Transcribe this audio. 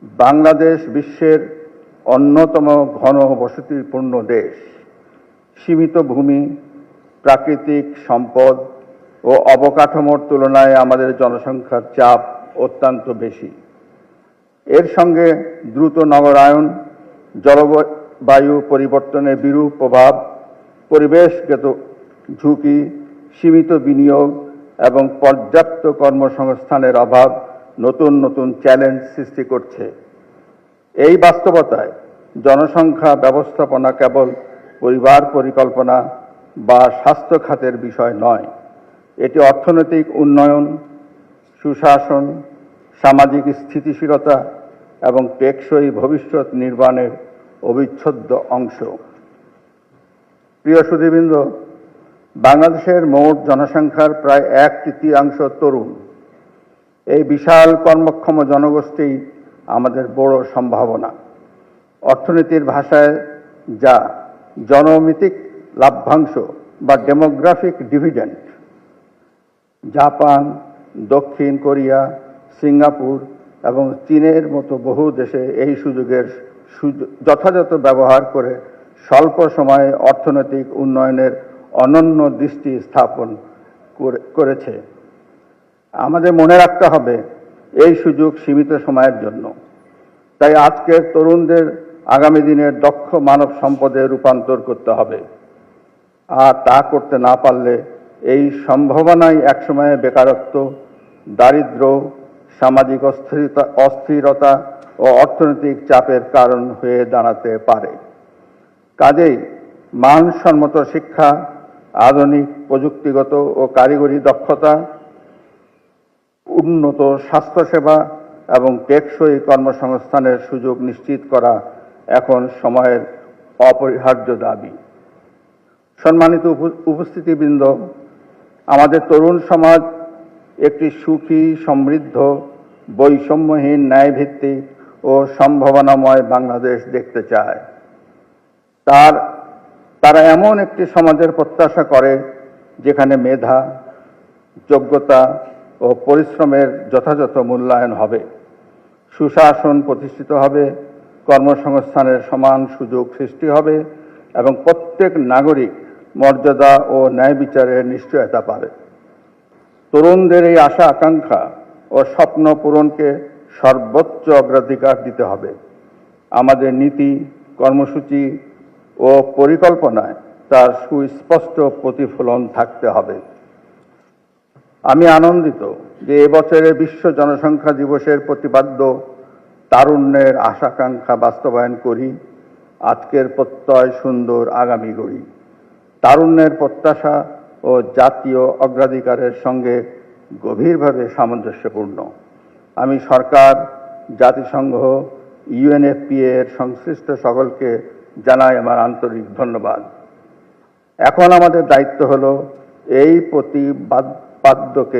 বাংলাদেশ বিশ্বের অন্যতম ঘনবসতিপূর্ণ দেশ। সীমিত ভূমি, প্রাকৃতিক সম্পদ ও অবকাঠামোর তুলনায় আমাদের জনসংখ্যার চাপ অত্যন্ত বেশি। এর সঙ্গে দ্রুত নগরায়ন, জলবায়ু পরিবর্তনের বিরূপ প্রভাব, পরিবেশগত ঝুঁকি, সীমিত বিনিয়োগ এবং পর্যাপ্ত কর্মসংস্থানের অভাব নতুন নতুন চ্যালেঞ্জ সৃষ্টি করছে। এই বাস্তবতায় জনসংখ্যা ব্যবস্থাপনা কেবল পরিবার পরিকল্পনা বা স্বাস্থ্য খাতের বিষয় নয়, এটি অর্থনৈতিক উন্নয়ন, সুশাসন, সামাজিক স্থিতিশীলতা এবং টেকসই ভবিষ্যৎ নির্মাণের অবিচ্ছেদ্য অংশ। প্রিয় সুধীবৃন্দ, বাংলাদেশের মোট জনসংখ্যার প্রায় 1/3 তরুণ। এই বিশাল কর্মক্ষম জনগোষ্ঠী আমাদের বড় সম্ভাবনা। অর্থনীতির ভাষায় যা জনমিতিক লাভ্যাংশ বা ডেমোগ্রাফিক ডিভিডেন্ড। জাপান, দক্ষিণ কোরিয়া, সিঙ্গাপুর এবং চীনের মতো বহু দেশে এই সুযোগের যথাযথ ব্যবহার করে স্বল্প সময়ে অর্থনৈতিক উন্নয়নের অনন্য দৃষ্টি স্থাপন করেছে। আমাদের মনে রাখতে হবে, এই সুযোগ সীমিত সময়ের জন্য। তাই আজকের তরুণদের আগামী দিনের দক্ষ মানব সম্পদে রূপান্তর করতে হবে। আর তা করতে না পারলে এই সম্ভাবনাই একসময়ে বেকারত্ব, দারিদ্র্য, সামাজিক অস্থিরতা ও অর্থনৈতিক চাপের কারণ হয়ে দাঁড়াতে পারে। কাজেই মানসম্মত শিক্ষা, আধুনিক প্রযুক্তিগত ও কারিগরি দক্ষতা, উন্নত স্বাস্থ্যসেবা এবং টেকসই কর্মসংস্থানের সুযোগ নিশ্চিত করা এখন সময়ের অপরিহার্য দাবি। সম্মানিত উপস্থিতিবৃন্দ, আমাদের তরুণ সমাজ একটি সুখী, সমৃদ্ধ, বৈষম্যহীন, ন্যায়ভিত্তিক ও সম্ভাবনাময় বাংলাদেশ দেখতে চায়। তারা এমন একটি সমাজের প্রত্যাশা করে যেখানে মেধা, যোগ্যতা ও পরিশ্রমের যথাযথ মূল্যায়ন হবে, সুশাসন প্রতিষ্ঠিত হবে, কর্মসংস্থানের সমান সুযোগ সৃষ্টি হবে এবং প্রত্যেক নাগরিক মর্যাদা ও ন্যায় বিচারের নিশ্চয়তা পাবে। তরুণদের এই আশা আকাঙ্ক্ষা ও স্বপ্ন পূরণকে সর্বোচ্চ অগ্রাধিকার দিতে হবে। আমাদের নীতি, কর্মসূচি ও পরিকল্পনায় তার সুস্পষ্ট প্রতিফলন থাকতে হবে। আমি আনন্দিত যে এবছরের বিশ্ব জনসংখ্যা দিবসের প্রতিপাদ্য তারুণ্যের আশাকাঙ্ক্ষা বাস্তবায়ন করি, আজকের প্রত্যয় সুন্দর আগামী গড়ি। তারুণ্যের প্রত্যাশা ও জাতীয় অগ্রাধিকারের সঙ্গে গভীরভাবে সামঞ্জস্যপূর্ণ। আমি সরকার, জাতিসংঘ, UNFPA এর সংশ্লিষ্ট সকলকে জানাই আমার আন্তরিক ধন্যবাদ। এখন আমাদের দায়িত্ব হলো এই প্রতিপাদ্যকে